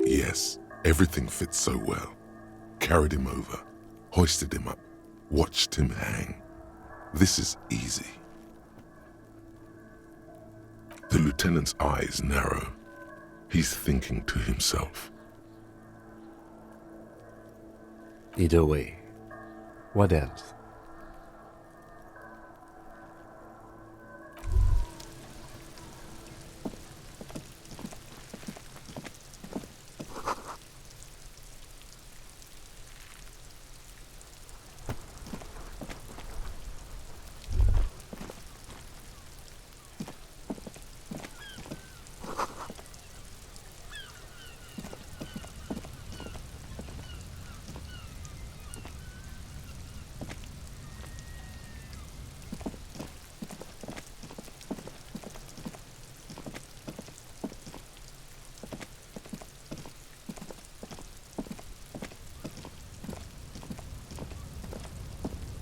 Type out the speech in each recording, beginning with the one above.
Yes, everything fits so well. Carried him over, hoisted him up, watched him hang. This is easy. The lieutenant's eyes narrow. He's thinking to himself. Either way, what else?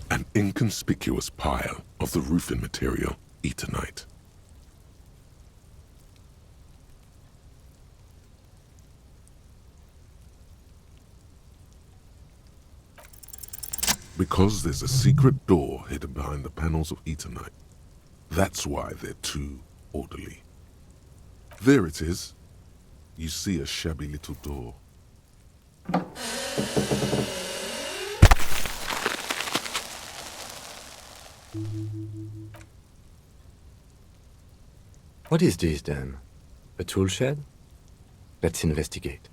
An inconspicuous pile of the roofing material, Eternite. Because there's a secret door hidden behind the panels of Eternite. That's why they're too orderly. There it is. You see a shabby little door. What is this then? A tool shed? Let's investigate.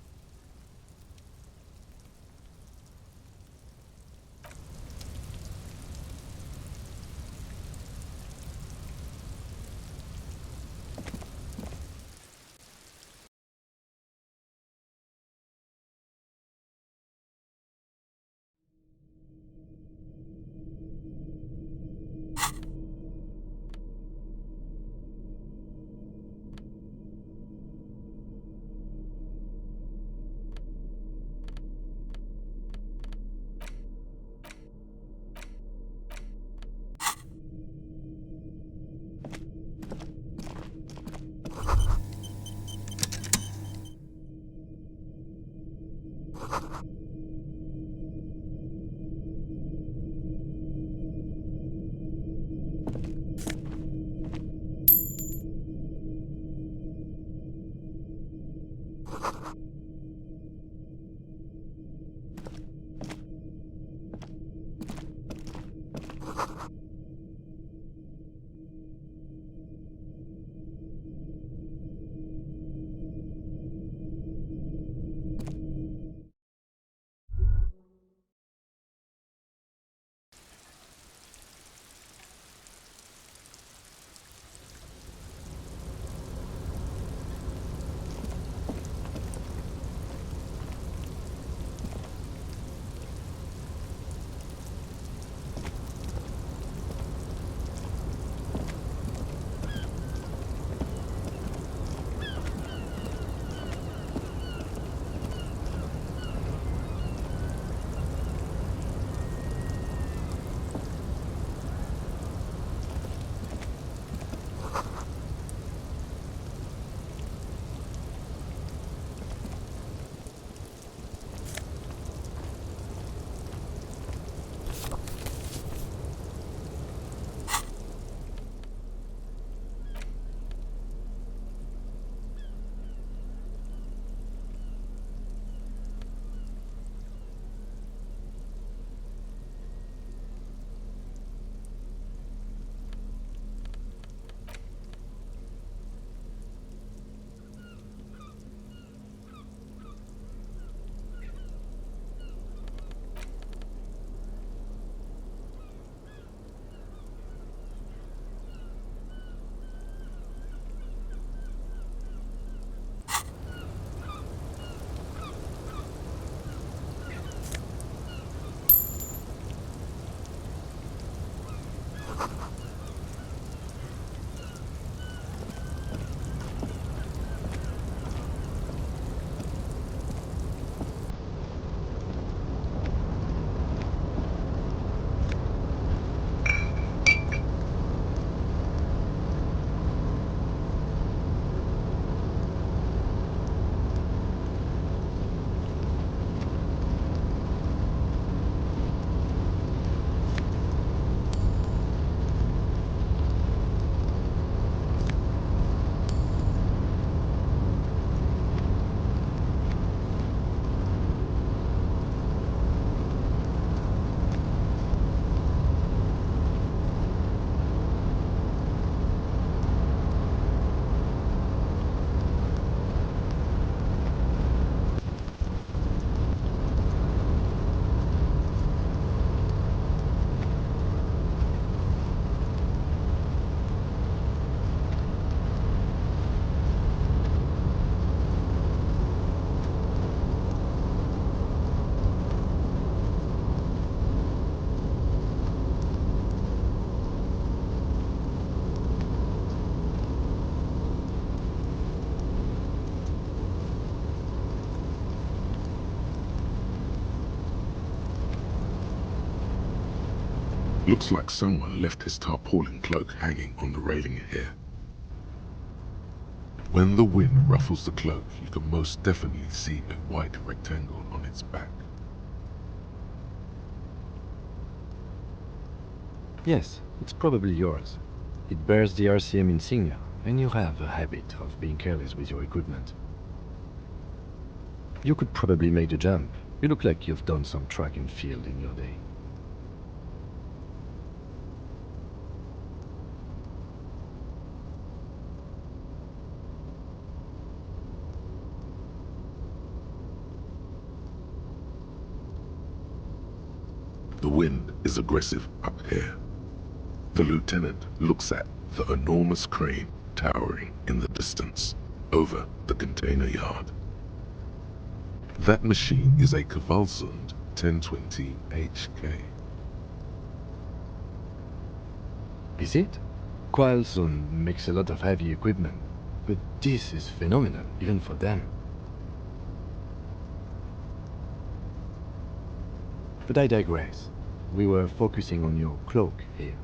Looks like someone left his tarpaulin cloak hanging on the railing here. When the wind ruffles the cloak, you can most definitely see a white rectangle on its back. Yes, it's probably yours. It bears the RCM insignia, and you have a habit of being careless with your equipment. You could probably make the jump. You look like you've done some track and field in your day. The wind is aggressive up here. The lieutenant looks at the enormous crane towering in the distance over the container yard. That machine is a Kvalsund 1020 HK. Is it? Kvalsund makes a lot of heavy equipment, but this is phenomenal, even for them. But I digress. We were focusing on your cloak here.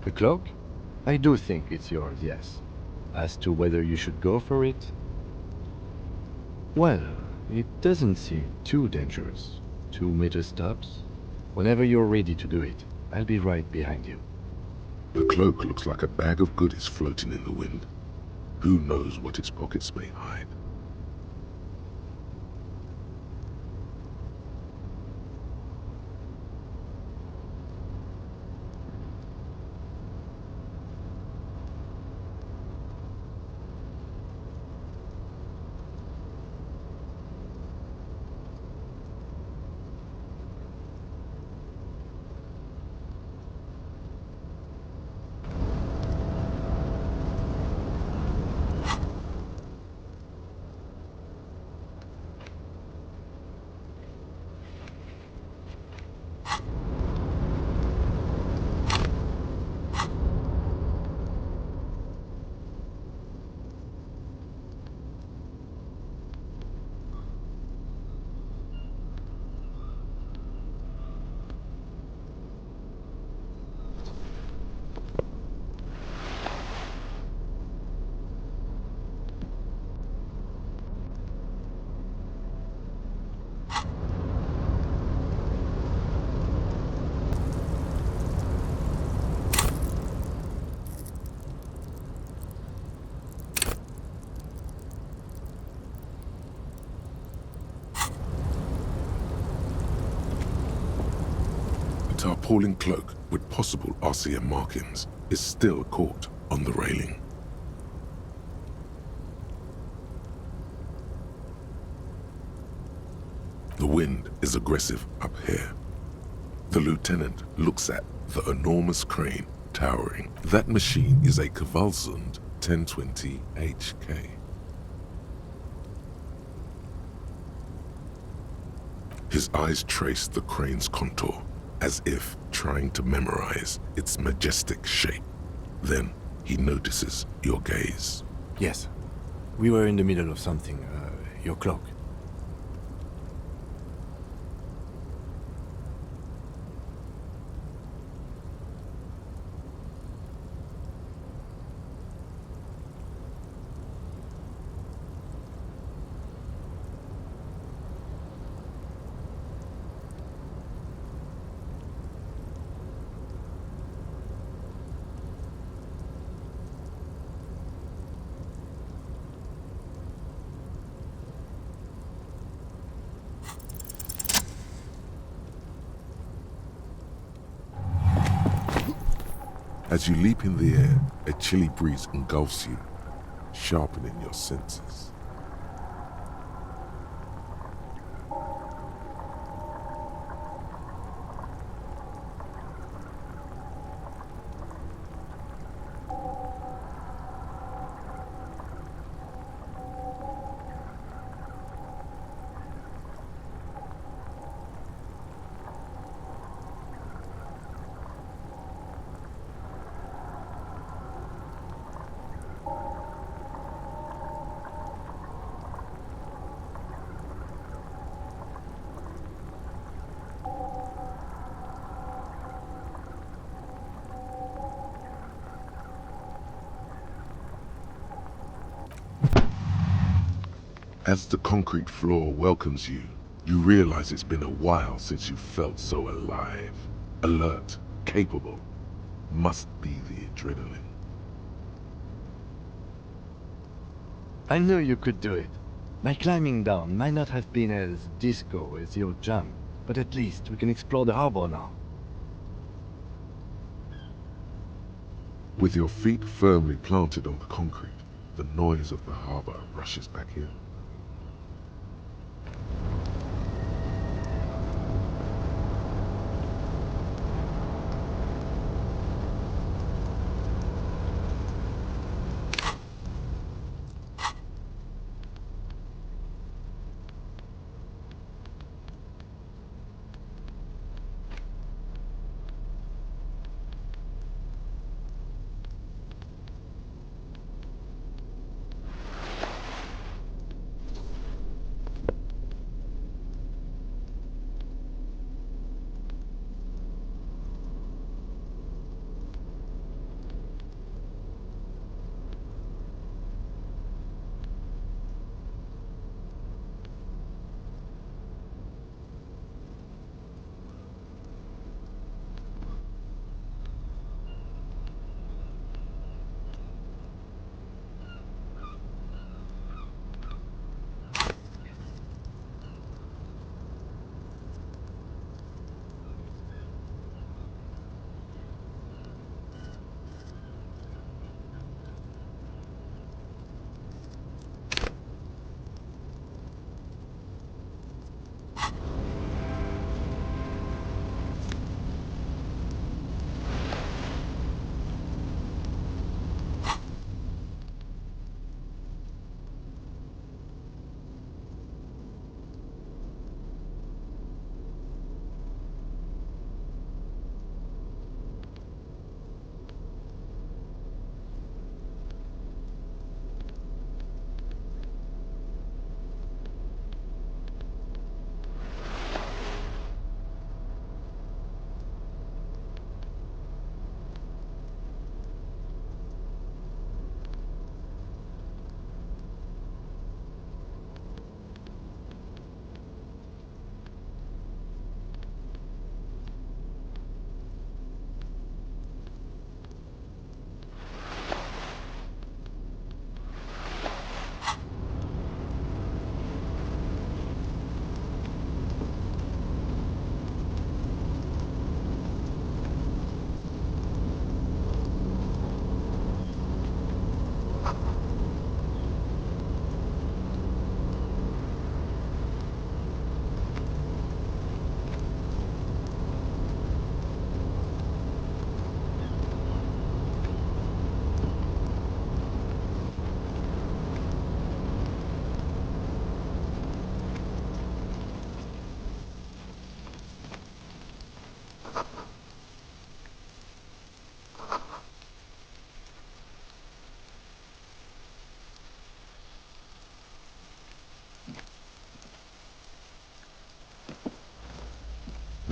The cloak? I do think it's yours, yes. As to whether you should go for it? Well, it doesn't seem too dangerous. 2-meter stops. Whenever you're ready to do it, I'll be right behind you. The cloak looks like a bag of goodies floating in the wind. Who knows what its pockets may hide? The tarpaulin cloak with possible RCM markings is still caught on the railing. The wind is aggressive up here. The lieutenant looks at the enormous crane towering. That machine is a Kvalsund 1020 HK. His eyes trace the crane's contour, as if trying to memorize its majestic shape. Then he notices your gaze. Yes. We were in the middle of something. Your cloak. As you leap in the air, a chilly breeze engulfs you, sharpening your senses. As the concrete floor welcomes you, you realize it's been a while since you felt so alive, alert, capable. Must be the adrenaline. I knew you could do it. My climbing down might not have been as disco as your jump, but at least we can explore the harbor now. With your feet firmly planted on the concrete, the noise of the harbor rushes back in.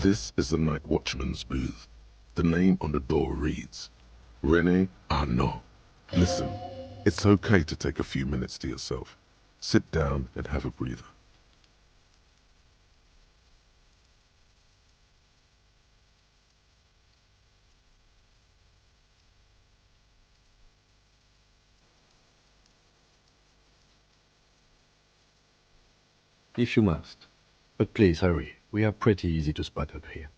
This is the night watchman's booth. The name on the door reads, René Arnaud. Listen, it's okay to take a few minutes to yourself. Sit down and have a breather. If you must. But please hurry. We are pretty easy to spot up here.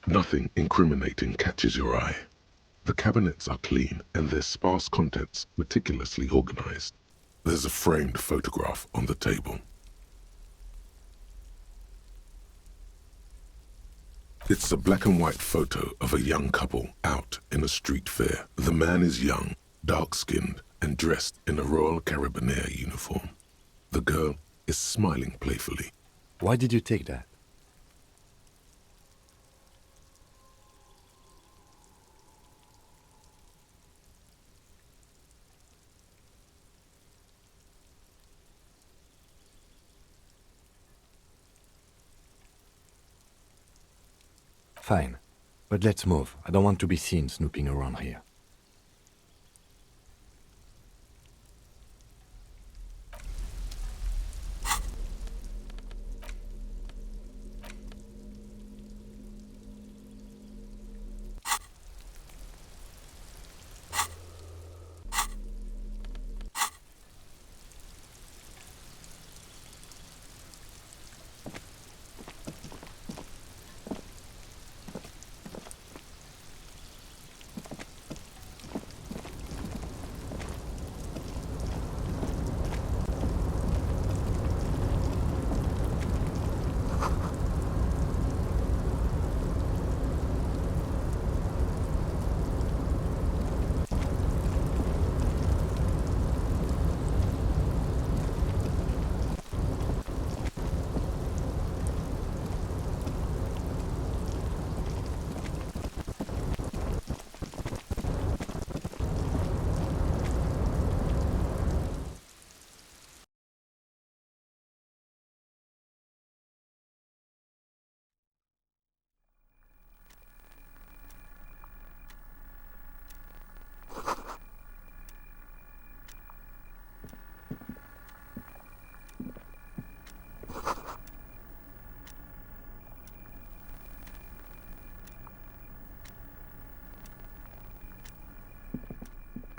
Nothing incriminating catches your eye. The cabinets are clean and their sparse contents meticulously organized. There's a framed photograph on the table. It's a black and white photo of a young couple out in a street fair. The man is young, dark-skinned, and dressed in a Royal Carabinieri uniform. The girl is smiling playfully. Why did you take that? Fine. But let's move. I don't want to be seen snooping around here.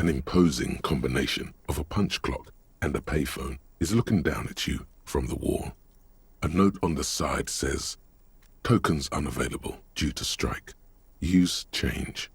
An imposing combination of a punch clock and a payphone is looking down at you from the wall. A note on the side says, "Tokens unavailable due to strike. Use change."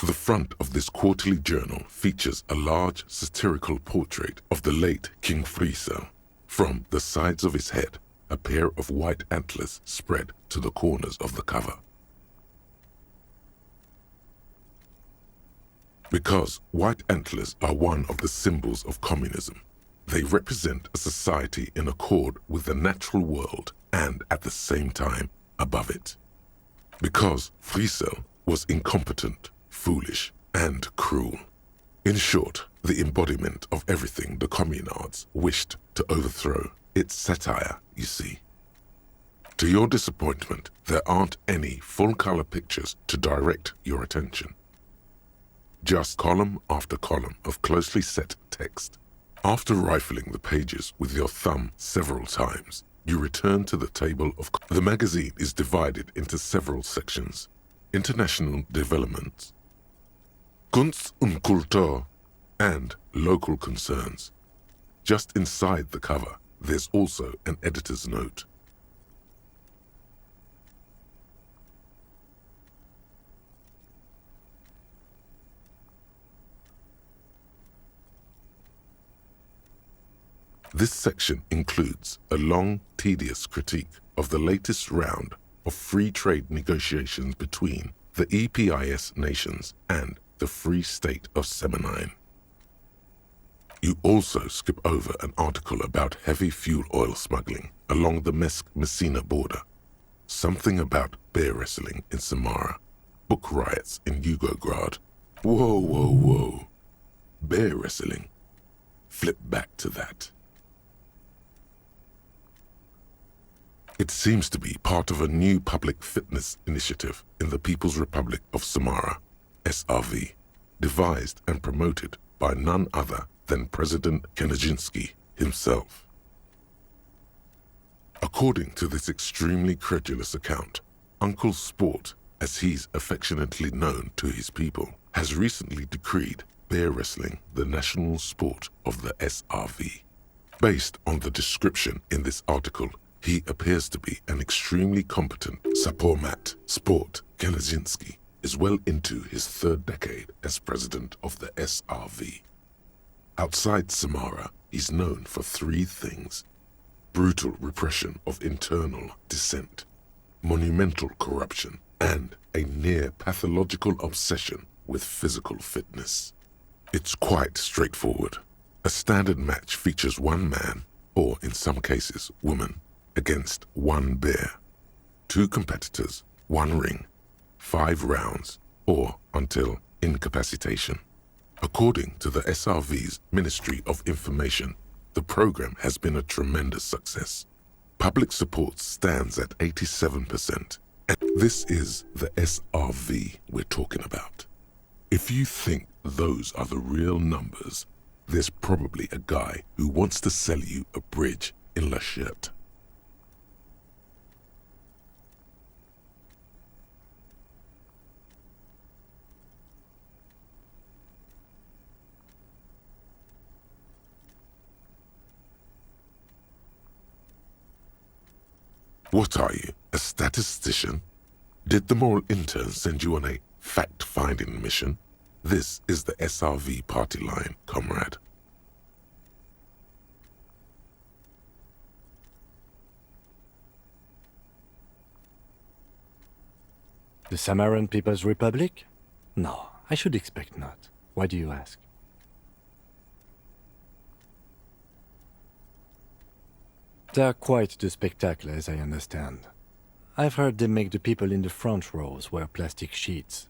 The front of this quarterly journal features a large satirical portrait of the late King Friesel. From the sides of his head, a pair of white antlers spread to the corners of the cover. Because white antlers are one of the symbols of communism, they represent a society in accord with the natural world and at the same time above it. Because Friesel was incompetent, foolish, and cruel. In short, the embodiment of everything the communards wished to overthrow. It's satire, you see. To your disappointment, there aren't any full-color pictures to direct your attention. Just column after column of closely set text. After rifling the pages with your thumb several times, you return to the table of... The magazine is divided into several sections. International developments, Kunst und Kultur, and local concerns. Just inside the cover, there's also an editor's note. This section includes a long, tedious critique of the latest round of free trade negotiations between the EPIS nations and the Free State of Semenine. You also skip over an article about heavy fuel oil smuggling along the Messina border, something about bear wrestling in Samara, book riots in Yugograd. Whoa, whoa, whoa. Bear wrestling. Flip back to that. It seems to be part of a new public fitness initiative in the People's Republic of Samara, SRV, devised and promoted by none other than President Kanajinsky himself. According to this extremely credulous account, Uncle Sport, as he's affectionately known to his people, has recently decreed bear wrestling the national sport of the SRV. Based on the description in this article, he appears to be an extremely competent Sapormat. Sport Kanajinsky is well into his third decade as president of the SRV. Outside Samara, he's known for three things: brutal repression of internal dissent, monumental corruption, and a near pathological obsession with physical fitness. It's quite straightforward. A standard match features one man, or in some cases woman, against one bear. Two competitors, one ring, 5 rounds, or until incapacitation. According to the SRV's Ministry of Information, the program has been a tremendous success. Public support stands at 87%, and this is the SRV we're talking about. If you think those are the real numbers, there's probably a guy who wants to sell you a bridge in La Cherte. What are you, a statistician? Did the moral intern send you on a fact-finding mission? This is the SRV party line, comrade. The Samaran People's Republic? No, I should expect not. Why do you ask? They're quite the spectacle, as I understand. I've heard they make the people in the front rows wear plastic sheets.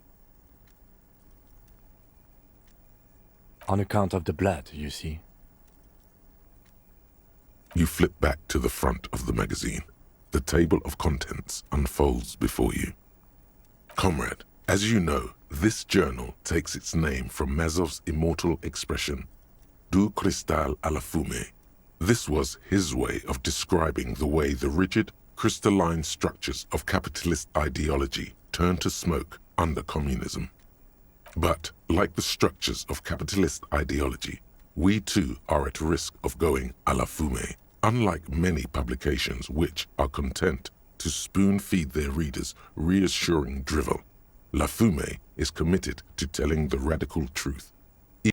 On account of the blood, you see. You flip back to the front of the magazine. The table of contents unfolds before you. Comrade, as you know, this journal takes its name from Mazov's immortal expression, Du cristal à la fumée. This was his way of describing the way the rigid, crystalline structures of capitalist ideology turned to smoke under communism. But, like the structures of capitalist ideology, we too are at risk of going à la fumée, unlike many publications which are content to spoon-feed their readers reassuring drivel. La Fumée is committed to telling the radical truth.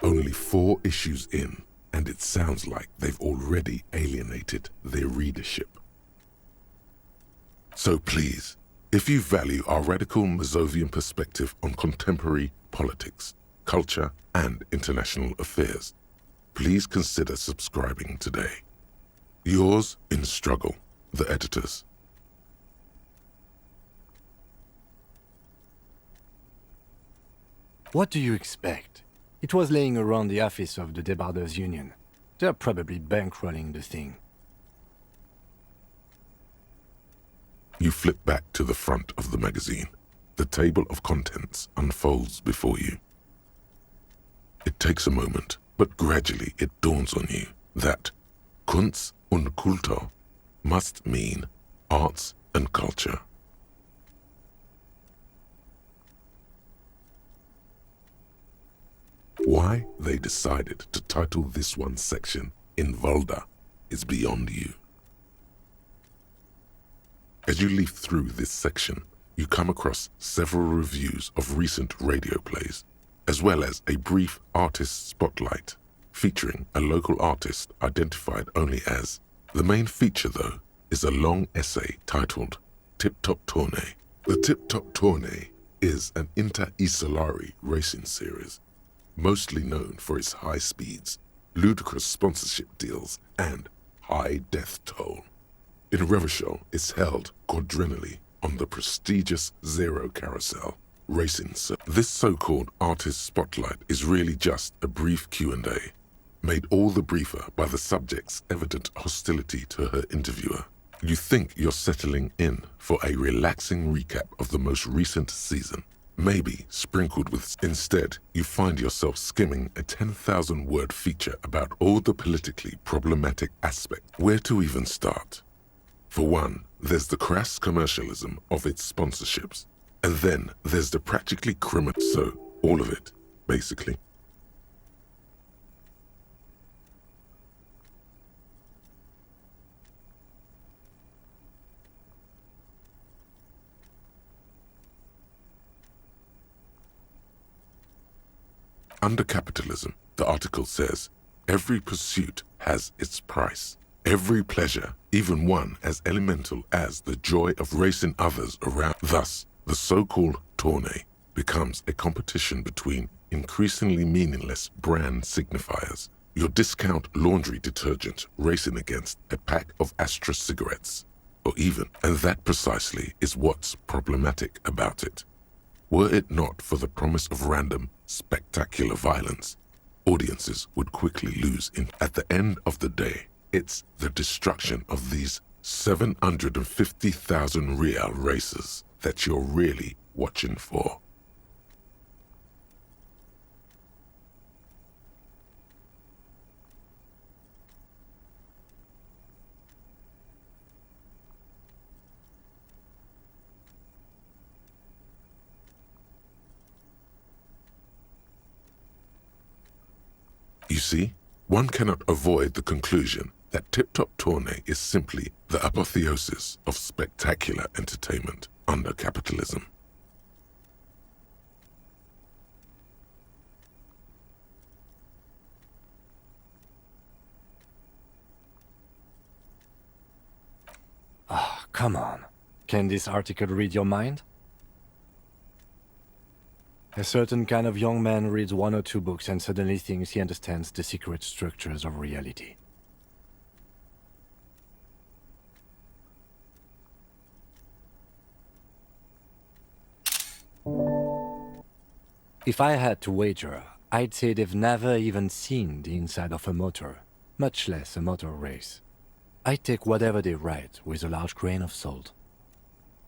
Only 4 issues in, and it sounds like they've already alienated their readership. So please, if you value our radical Mazovian perspective on contemporary politics, culture, and international affairs, please consider subscribing today. Yours in struggle, the editors. What do you expect? It was laying around the office of the Debarders Union. They're probably bankrolling the thing. You flip back to the front of the magazine. The table of contents unfolds before you. It takes a moment, but gradually it dawns on you that Kunst und Kultur must mean arts and culture. Why they decided to title this one section In Volda is beyond you. As you leaf through this section, you come across several reviews of recent radio plays, as well as a brief artist spotlight featuring a local artist identified only as. The main feature, though, is a long essay titled Tip Top Tournée. The Tip Top Tournée is an inter-isolari racing series, mostly known for its high speeds, ludicrous sponsorship deals, and high death toll. In Revachol, it's held quadrennially on the prestigious Zero Carousel racing. This so-called artist spotlight is really just a brief Q&A, made all the briefer by the subject's evident hostility to her interviewer. You think you're settling in for a relaxing recap of the most recent season, maybe sprinkled with. Instead, you find yourself skimming a 10,000-word feature about all the politically problematic aspects. Where to even start? For one, there's the crass commercialism of its sponsorships, and then there's the practically criminal. So, all of it, basically. Under capitalism, the article says, every pursuit has its price. Every pleasure, even one as elemental as the joy of racing others around. Thus, the so-called tournée becomes a competition between increasingly meaningless brand signifiers. Your discount laundry detergent racing against a pack of Astra cigarettes, or even, and that precisely is what's problematic about it. Were it not for the promise of random, spectacular violence, audiences would quickly lose in. At the end of the day, it's the destruction of these 750,000 real races that you're really watching for. You see, one cannot avoid the conclusion that Tip Top Tourney is simply the apotheosis of spectacular entertainment under capitalism. Ah, come on. Can this article read your mind? A certain kind of young man reads 1 or 2 books and suddenly thinks he understands the secret structures of reality. If I had to wager, I'd say they've never even seen the inside of a motor, much less a motor race. I take whatever they write with a large grain of salt.